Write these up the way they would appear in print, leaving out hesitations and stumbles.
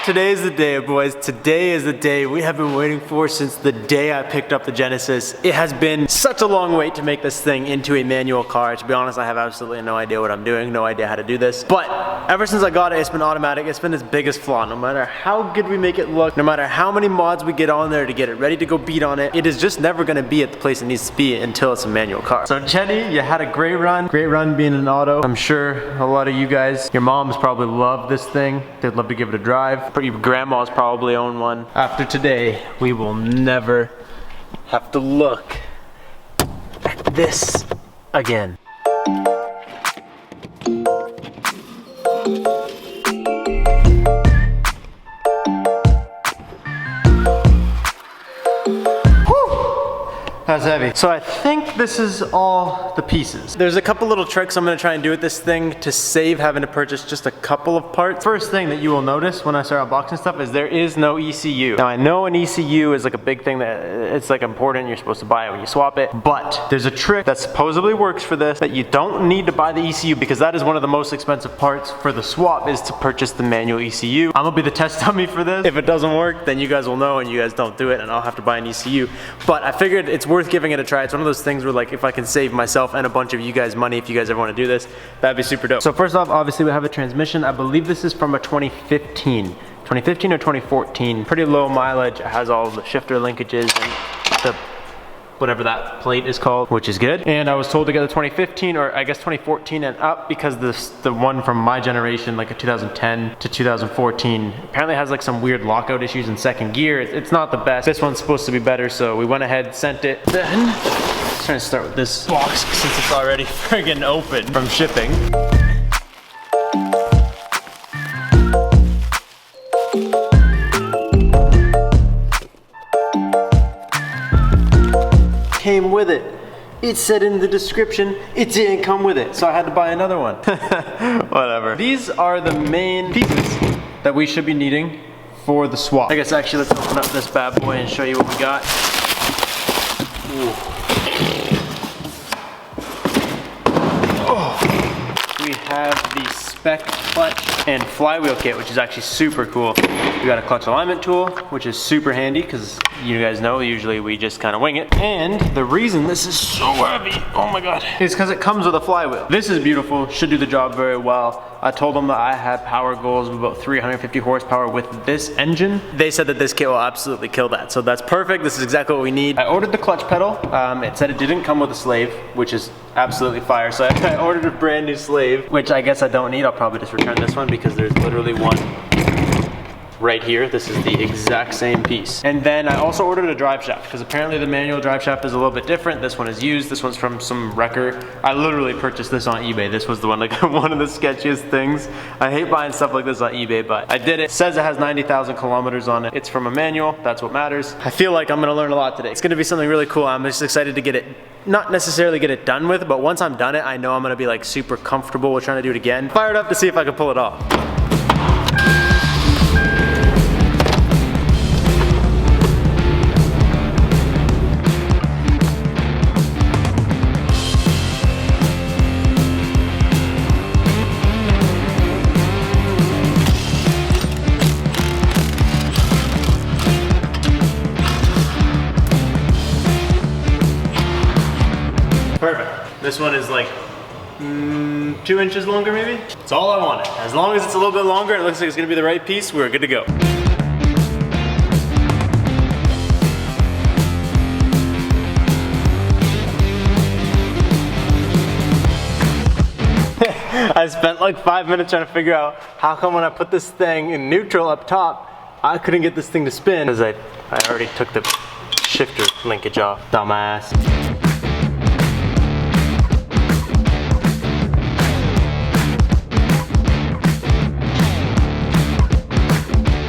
Today's the day, boys. Today is the day we have been waiting for since the day I picked up the Genesis. It has been such a long wait to make this thing into a manual car. To be honest, I have absolutely no idea what I'm doing, no idea how to do this. But ever since I got it, it's been automatic. It's been its biggest flaw. No matter how good we make it look, no matter how many mods we get on there to get it ready to go beat on it, it is just never gonna be at the place it needs to be until it's a manual car. So Jenny, you had a great run. Great run being an auto. I'm sure a lot of you guys, your moms probably love this thing. They'd love to give it a drive. Your grandma's probably own one. After today, we will never have to look at this again. That's heavy. So I think this is all the pieces. There's a couple little tricks I'm gonna try and do with this thing to save having to purchase just a couple of parts. First thing that you will notice when I start unboxing stuff is there is no ECU. Now I know an ECU is like a big thing that it's like important, you're supposed to buy it when you swap it, but there's a trick that supposedly works for this that you don't need to buy the ECU because that is one of the most expensive parts for the swap is to purchase the manual ECU. I'm gonna be the test dummy for this. If it doesn't work, then you guys will know and you guys don't do it and I'll have to buy an ECU. But I figured it's worth giving it a try. It's one of those things where like if I can save myself and a bunch of you guys money, if you guys ever want to do this, that'd be super dope. So first off, obviously we have a transmission. I believe this is from a 2015 or 2014. Pretty low mileage. It has all the shifter linkages and the whatever that plate is called, which is good. And I was told to get the 2015 or I guess 2014 and up because the one from my generation, like a 2010 to 2014, apparently has like some weird lockout issues in second gear. It's not the best. This one's supposed to be better, so we went ahead, sent it. Then, let's try to start with this box since it's already friggin' open from shipping. Came with it. It said in the description it didn't come with it, so I had to buy another one. Whatever. These are the main pieces that we should be needing for the swap. I guess actually let's open up this bad boy and show you what we got. Oh. We have the Spec Clutch and flywheel kit, which is actually super cool. We got a clutch alignment tool, which is super handy because you guys know usually we just kind of wing it. And the reason this is so heavy, oh my god, is because it comes with a flywheel. This is beautiful, should do the job very well. I told them that I had power goals of about 350 horsepower with this engine. They said that this kit will absolutely kill that, so that's perfect. This is exactly what we need. I ordered the clutch pedal. It said it didn't come with a slave, which is absolutely fire. So I ordered a brand new slave, which I guess I don't need. I'll probably just return this one because there's literally one right here. This is the exact same piece. And then I also ordered a drive shaft because apparently the manual drive shaft is a little bit different. This one is used. This one's from some wrecker. I literally purchased this on eBay. This was the one, like one of the sketchiest things. I hate buying stuff like this on eBay, but I did it. It says it has 90,000 kilometers on it. It's from a manual. That's what matters. I feel like I'm gonna learn a lot today. It's gonna be something really cool. I'm just excited to get it, not necessarily get it done with, but once I'm done it, I know I'm gonna be like super comfortable with trying to do it again. Fired up to see if I can pull it off. Perfect. This one is like 2 inches longer maybe? That's all I wanted. As long as it's a little bit longer and it looks like it's gonna be the right piece, we're good to go. I spent like 5 minutes trying to figure out how come when I put this thing in neutral up top, I couldn't get this thing to spin because I already took the shifter linkage off. Dumbass.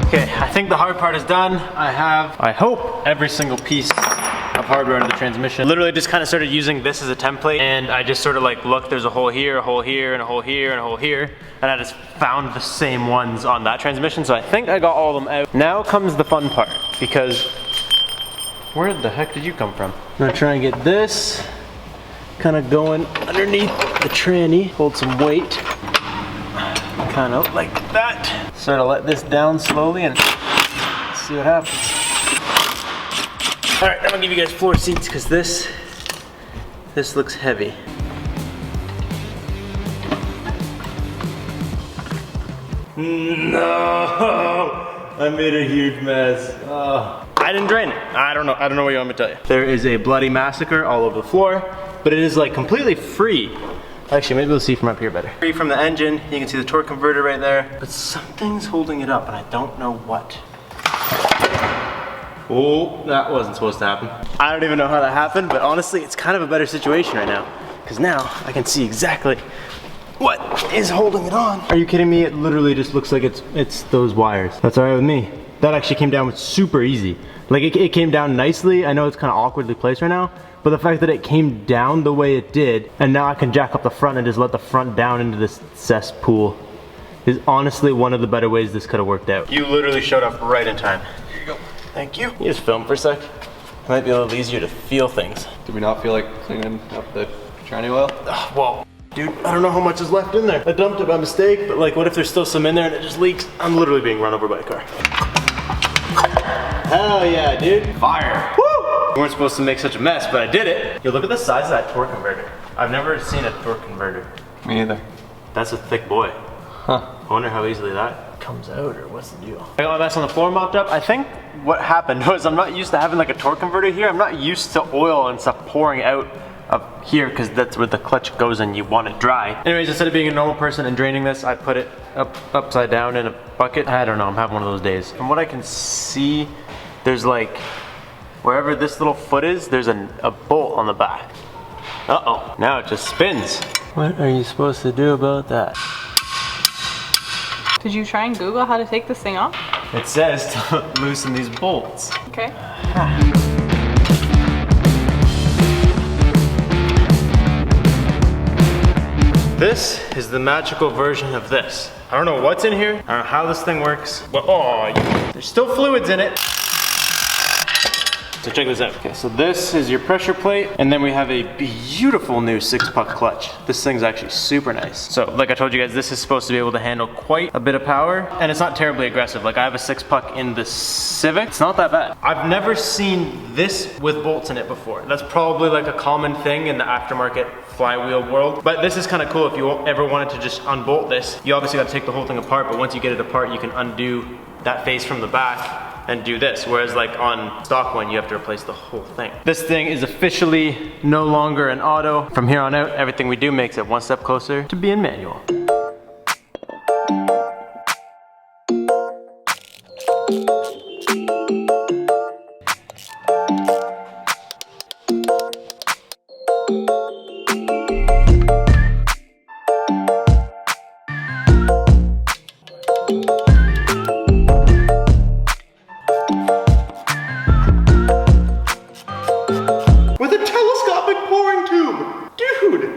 Okay, I think the hard part is done. I have, I hope, every single piece of hardware in the transmission. Literally just kind of started using this as a template and I just sort of like, look, there's a hole here, a hole here, and a hole here, and a hole here. And I just found the same ones on that transmission. So I think I got all of them out. Now comes the fun part because where the heck did you come from? I'm gonna try and get this kind of going underneath the tranny, hold some weight, kind of like that. sort of let this down slowly and see what happens. All right, I'm gonna give you guys floor seats because this looks heavy. No, I made a huge mess. I didn't drain it. I don't know what you want me to tell you. There is a bloody massacre all over the floor, but it is like completely free. Actually, maybe we'll see from up here better. Free from the engine. You can see the torque converter right there, but something's holding it up and I don't know what. Oh, that wasn't supposed to happen. I don't even know how that happened, but honestly, it's kind of a better situation right now because now I can see exactly what is holding it on. Are you kidding me? It literally just looks like it's those wires. That's all right with me. That actually came down super easy. Like it came down nicely. I know it's kind of awkwardly placed right now, but the fact that it came down the way it did, and now I can jack up the front and just let the front down into this cesspool is honestly one of the better ways this could have worked out. You literally showed up right in time. Here you go. Thank you. You just film for a sec. It might be a little easier to feel things. Did we not feel like cleaning up the tranny oil? Well, dude, I don't know how much is left in there. I dumped it by mistake, but like what if there's still some in there and it just leaks? I'm literally being run over by a car. Hell yeah, dude. Fire. Woo! We weren't supposed to make such a mess, but I did it. Yo, look at the size of that torque converter. I've never seen a torque converter. Me either. That's a thick boy. Huh. I wonder how easily that comes out or what's the deal. I got my mess on the floor mopped up. I think what happened was I'm not used to having like a torque converter here. I'm not used to oil and stuff pouring out of here because that's where the clutch goes and you want it dry. Anyways, instead of being a normal person and draining this, I put it upside down in a bucket. I don't know, I'm having one of those days. From what I can see, there's like, wherever this little foot is, there's a bolt on the back. Uh-oh, now it just spins. What are you supposed to do about that? Did you try and Google how to take this thing off? It says to loosen these bolts. Okay. This is the magical version of this. I don't know what's in here. I don't know how this thing works. But oh, there's still fluids in it. So check this out. Okay, so this is your pressure plate, and then we have a beautiful new 6-puck clutch. This thing's actually super nice. So like I told you guys, this is supposed to be able to handle quite a bit of power, and it's not terribly aggressive. Like I have a 6-puck in the Civic. It's not that bad. I've never seen this with bolts in it before. That's probably like a common thing in the aftermarket flywheel world. But this is kind of cool if you ever wanted to just unbolt this. You obviously got to take the whole thing apart, but once you get it apart, you can undo that face from the back and do this, whereas like on stock one, you have to replace the whole thing. This thing is officially no longer an auto. From here on out, everything we do makes it one step closer to being manual.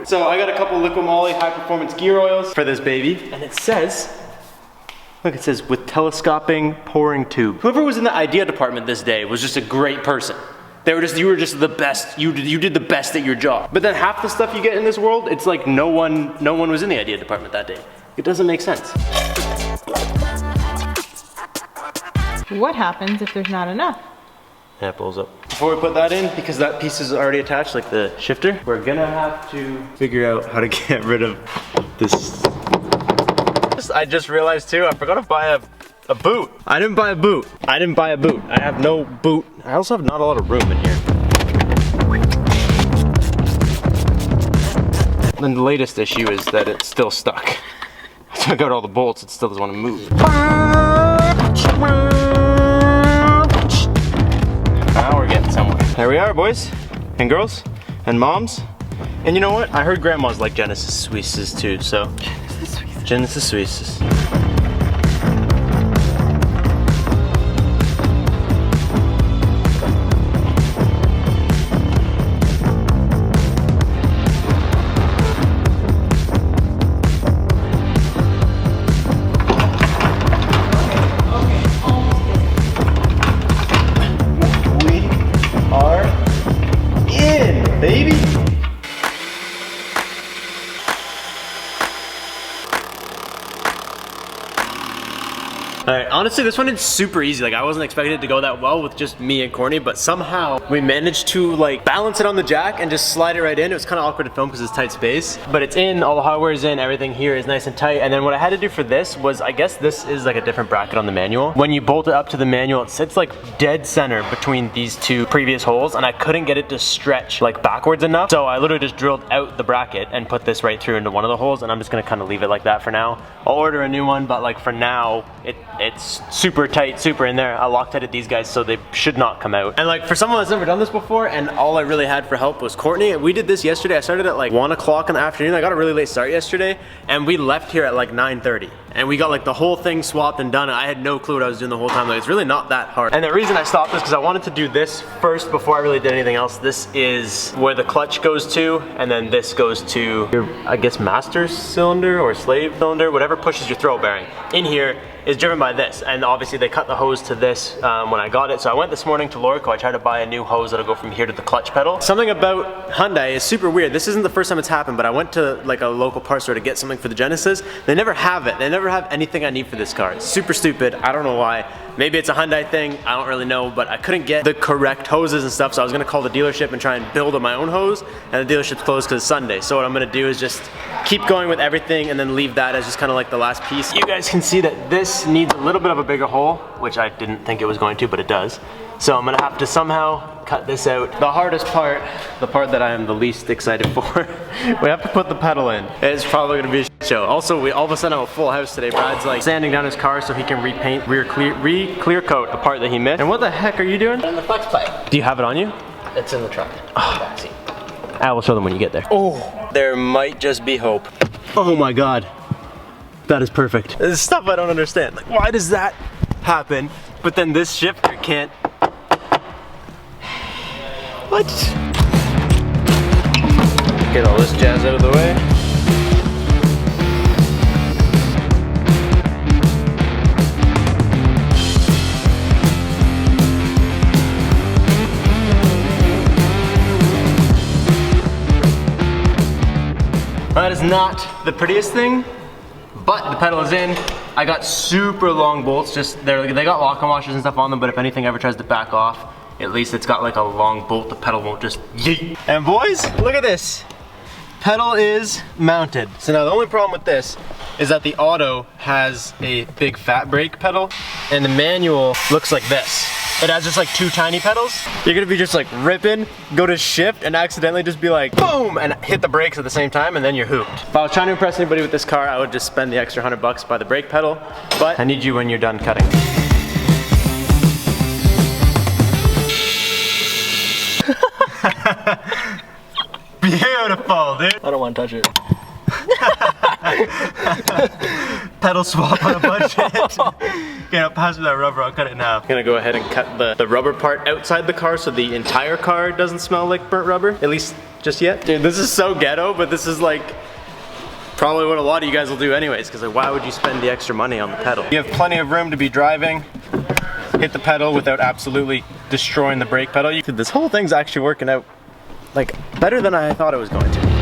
So I got a couple Liqui Moly high performance gear oils for this baby, and it says, look, it says with telescoping pouring tube. Whoever was in the idea department this day was just a great person. You were just the best. You did the best at your job. But then half the stuff you get in this world, it's like no one was in the idea department that day. It doesn't make sense. What happens if there's not enough? That pulls up. Before we put that in, because that piece is already attached, like the shifter, we're gonna have to figure out how to get rid of this. I just realized too, I forgot to buy a boot. I didn't buy a boot. I have no boot. I also have not a lot of room in here. Then the latest issue is that it's still stuck. I took out all the bolts, it still doesn't want to move. Now we're getting somewhere. There we are, boys and girls and moms. And you know what? I heard grandmas like Genesis Suisses too, so. Genesis Suisses. Baby. right, honestly, this one is super easy. Like, I wasn't expecting it to go that well with just me and Courtney, but somehow we managed to like balance it on the jack and just slide it right in. It was kind of awkward to film because it's tight space, but it's in, all the hardware is in, everything here is nice and tight. And then what I had to do for this was, I guess this is like a different bracket on the manual. When you bolt it up to the manual, it sits like dead center between these two previous holes, and I couldn't get it to stretch like backwards enough. So I literally just drilled out the bracket and put this right through into one of the holes, and I'm just gonna kind of leave it like that for now. I'll order a new one, but like for now, it's super tight, super in there. I Loctited these guys so they should not come out. And like for someone that's never done this before, and all I really had for help was Courtney. We did this yesterday. I started at like 1 o'clock in the afternoon. I got a really late start yesterday, and we left here at like 9:30. And we got like the whole thing swapped and done. I had no clue what I was doing the whole time. Like, it's really not that hard. And the reason I stopped is because I wanted to do this first before I really did anything else. This is where the clutch goes to, and then this goes to your, I guess, master cylinder or slave cylinder, whatever pushes your throw bearing. In here is driven by this, and obviously they cut the hose to this when I got it. So I went this morning to Lorico. I tried to buy a new hose that'll go from here to the clutch pedal. Something about Hyundai is super weird. This isn't the first time it's happened, but I went to like a local parts store to get something for the Genesis. They never have it. They never have anything I need for this car. It's super stupid. I don't know why. Maybe it's a Hyundai thing, I don't really know, but I couldn't get the correct hoses and stuff, so I was gonna call the dealership and try and build my own hose, and the dealership's closed because it's Sunday. So what I'm gonna do is just keep going with everything and then leave that as just kind of like the last piece. You guys can see that this needs a little bit of a bigger hole, which I didn't think it was going to, but it does. So I'm gonna have to somehow cut this out. The hardest part, the part that I am the least excited for, we have to put the pedal in. It's probably gonna be a shit show. Also, we all of a sudden have a full house today. Brad's like sanding down his car so he can repaint, re-clear coat a part that he missed. And what the heck are you doing? And the flex pipe. Do you have it on you? It's in the truck. Backseat. I will show them when you get there. Oh, there might just be hope. Oh my God, that is perfect. This is stuff I don't understand. Like, why does that happen, but then this shifter can't? What? Get all this jazz out of the way. That is not the prettiest thing, but the pedal is in. I got super long bolts, just they got lock and washers and stuff on them, but if anything ever tries to back off, at least it's got like a long bolt, the pedal won't just yeet. And boys, look at this. Pedal is mounted. So now the only problem with this is that the auto has a big fat brake pedal, and the manual looks like this. It has just like 2 tiny pedals. You're gonna be just like ripping, go to shift, and accidentally just be like, boom, and hit the brakes at the same time, and then you're hooped. If I was trying to impress anybody with this car, I would just spend the extra $100 by the brake pedal, but I need you when you're done cutting. Beautiful, dude. I don't want to touch it. Pedal swap on a budget. Yeah, pass me that rubber, I'll cut it now. I'm gonna go ahead and cut the rubber part outside the car so the entire car doesn't smell like burnt rubber, at least just yet. Dude, this is so ghetto, but this is like probably what a lot of you guys will do anyways, because like, why would you spend the extra money on the pedal? You have plenty of room to be driving, hit the pedal without absolutely destroying the brake pedal. Dude, this whole thing's actually working out like better than I thought it was going to.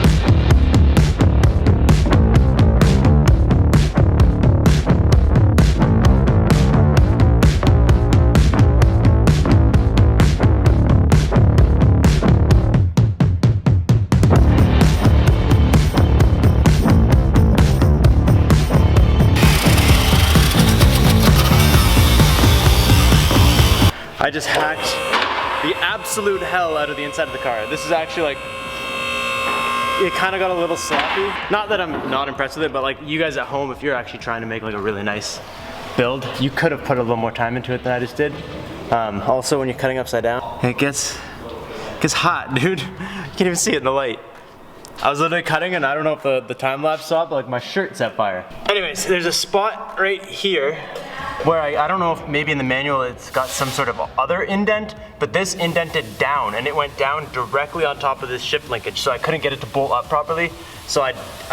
I just hacked the absolute hell out of the inside of the car. This is actually like, it kind of got a little sloppy. Not that I'm not impressed with it, but like you guys at home, if you're actually trying to make like a really nice build, you could have put a little more time into it than I just did. Also, when you're cutting upside down, it gets hot, dude. You can't even see it in the light. I was literally cutting, and I don't know if the time lapse saw it, but like my shirt set fire. Anyways, there's a spot right here where I don't know if maybe in the manual it's got some sort of other indent, but this indented down, and it went down directly on top of this shift linkage, so I couldn't get it to bolt up properly. So I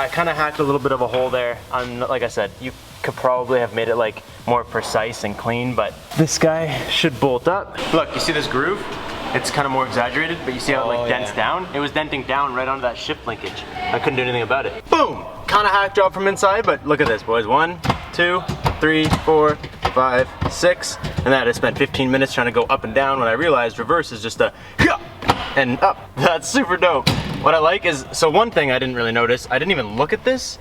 kind of hacked a little bit of a hole there. Like I said, you could probably have made it like more precise and clean, but this guy should bolt up. Look, you see this groove? It's kind of more exaggerated, but you see how it like dents down? It was denting down right onto that shift linkage. I couldn't do anything about it. Boom! Kind of hack job from inside, but look at this, boys. 1, 2, 3, 4, 5, 6, and then I had to spend 15 minutes trying to go up and down when I realized reverse is just a and up. That's super dope. What I like is, so one thing I didn't really notice, I didn't even look at this.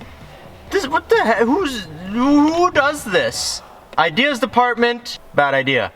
What the heck, who does this? Ideas department, bad idea.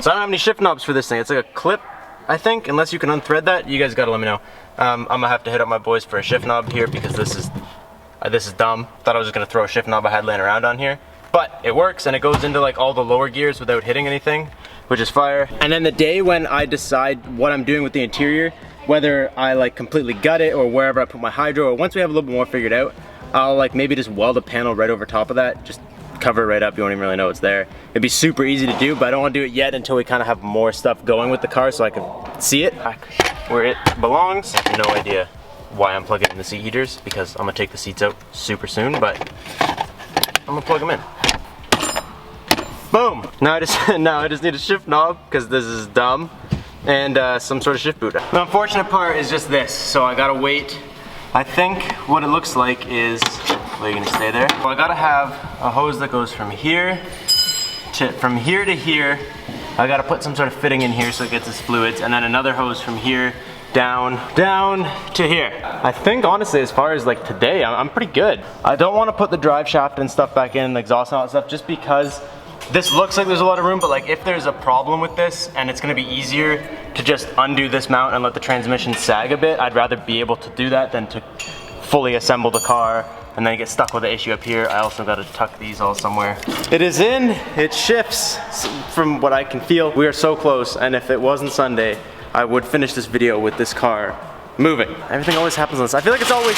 So I don't have any shift knobs for this thing. It's like a clip, I think, unless you can unthread that. You guys gotta let me know. I'm gonna have to hit up my boys for a shift knob here because this is dumb. Thought I was just gonna throw a shift knob I had laying around on here. But it works and it goes into like all the lower gears without hitting anything, which is fire. And then the day when I decide what I'm doing with the interior, whether I like completely gut it or wherever I put my hydro, or once we have a little bit more figured out, I'll like maybe just weld a panel right over top of that, just cover it right up, you won't even really know it's there. It'd be super easy to do, but I don't want to do it yet until we kind of have more stuff going with the car so I can see it where it belongs. I have no idea why I'm plugging in the seat heaters because I'm gonna take the seats out super soon, but I'm gonna plug them in. Boom! Now I just need a shift knob because this is dumb, and some sort of shift boot. The unfortunate part is just this, so I gotta wait. I think what it looks like is, well, you're gonna stay there. Well, I gotta have a hose that goes from here to here. I gotta put some sort of fitting in here so it gets its fluids, and then another hose from here down to here. I think honestly, as far as like today, I'm pretty good. I don't want to put the drive shaft and stuff back in, the exhaust and all that stuff, just because this looks like there's a lot of room, but like if there's a problem with this and it's gonna be easier to just undo this mount and let the transmission sag a bit, I'd rather be able to do that than to fully assemble the car and then get stuck with the issue up here. I also gotta tuck these all somewhere. It is in, it shifts from what I can feel. We are so close, and if it wasn't Sunday, I would finish this video with this car moving. Everything always happens on this. I feel like it's always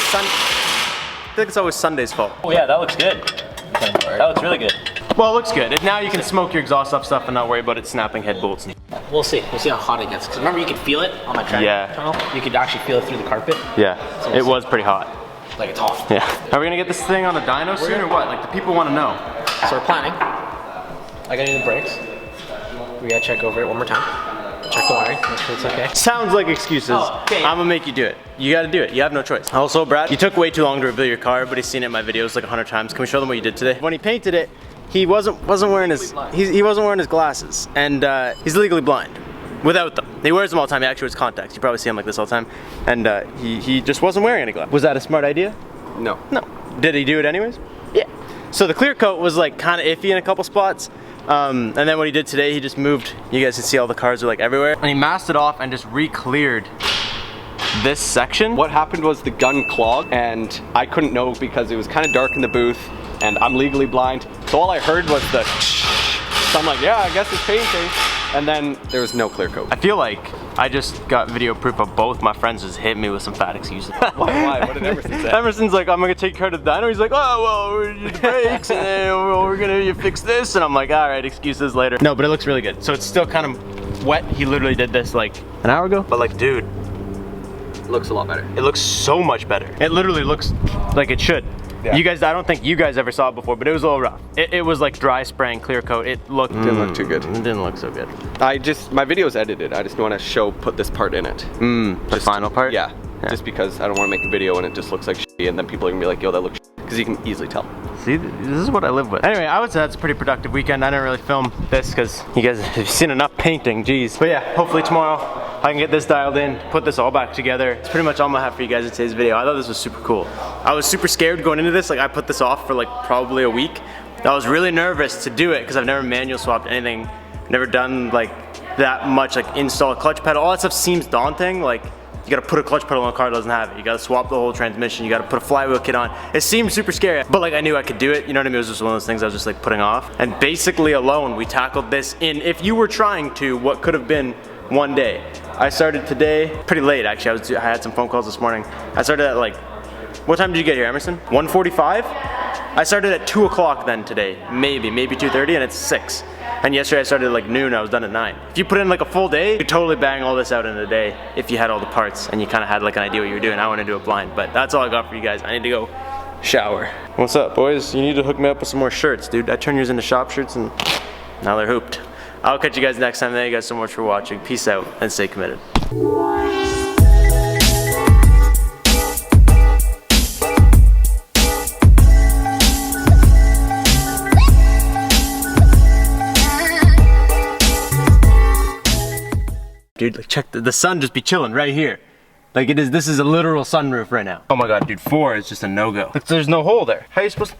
Sunday's fault. Oh yeah, that looks good. That looks really good. Well, it looks good. Now you can smoke your exhaust off stuff and not worry about it snapping head bolts. We'll see. We'll see how hot it gets. Because remember, you could feel it on my track tunnel. You could actually feel it through the carpet. Yeah, so it was pretty hot. Like it's hot. Yeah. Are we gonna get this thing on a dyno soon or what? Like the people want to know. So we're planning. I gotta do the brakes. We gotta check over it one more time. Check the wiring, make sure it's okay. Sounds like excuses. Oh, okay. I'm gonna make you do it. You gotta do it. You have no choice. Also, Brad, you took way too long to reveal your car, but he's seen it in my videos like 100 times. Can we show them what you did today? When he painted it, he wasn't wearing his glasses, and he's legally blind without them. He wears them all the time. He actually wears contacts. You probably see him like this all the time, and he just wasn't wearing any glasses. Was that a smart idea? No. No. Did he do it anyways? Yeah. So the clear coat was like kind of iffy in a couple spots. And then what he did today, he just moved, you guys can see all the cars are like everywhere, and he masked it off and just re-cleared this section. What happened was the gun clogged, and I couldn't know because it was kind of dark in the booth, and I'm legally blind. So all I heard was the so I'm like, yeah, I guess it's painting. And then there was no clear coat. I feel like I just got video proof of both my friends just hit me with some fat excuses. Why? What did Emerson say? Emerson's like, I'm gonna take care of the dyno. He's like, oh, well, we need brakes, and then we're gonna fix this. And I'm like, all right, excuses later. No, but it looks really good. So it's still kind of wet. He literally did this like an hour ago. But like, dude, It looks a lot better. it looks so much better. It literally looks like it should. Yeah. You guys, I don't think you guys ever saw it before, but it was a little rough. It was like dry spraying clear coat. It looked Didn't look too good. It didn't look so good. My video's edited. I just want to put this part in it. The final part? Yeah. Just because I don't want to make a video and it just looks like shitty, and then people are gonna be like, yo, that looks shitty. Because you can easily tell. See, this is what I live with. Anyway, I would say that's a pretty productive weekend. I didn't really film this because you guys have seen enough painting, geez. But yeah, hopefully tomorrow I can get this dialed in, put this all back together. It's pretty much all I'm gonna have for you guys in today's video. I thought this was super cool. I was super scared going into this. Like, I put this off for like probably a week. I was really nervous to do it because I've never manual swapped anything, never done like that much, like install a clutch pedal. All that stuff seems daunting. Like, you gotta put a clutch pedal on a car that doesn't have it. You gotta swap the whole transmission. You gotta put a flywheel kit on. It seemed super scary, but like I knew I could do it. You know what I mean? It was just one of those things I was just like putting off. And basically alone, we tackled this in, if you were trying to, what could have been one day. I started today pretty late actually. I had some phone calls this morning. I started at like, what time did you get here, Emerson? 1:45? I started at 2 o'clock then today, maybe 2:30, and it's 6. And yesterday I started at like noon, I was done at 9. If you put in like a full day, you could totally bang all this out in a day if you had all the parts and you kind of had like an idea what you were doing. I want to do it blind, but that's all I got for you guys. I need to go shower. What's up, boys? You need to hook me up with some more shirts, dude. I turned yours into shop shirts and now they're hooped. I'll catch you guys next time. Thank you guys so much for watching. Peace out and stay committed. dude. Like check the sun just be chilling right here. Like it is, this is a literal sunroof right now. Oh my God, dude, 4 is just a no-go. Look, there's no hole there. How are you supposed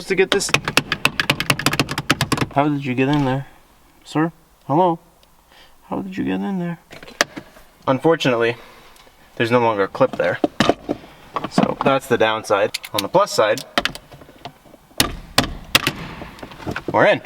to get this? How did you get in there? Sir? Hello? How did you get in there? Unfortunately, there's no longer a clip there. So that's the downside. On the plus side, we're in.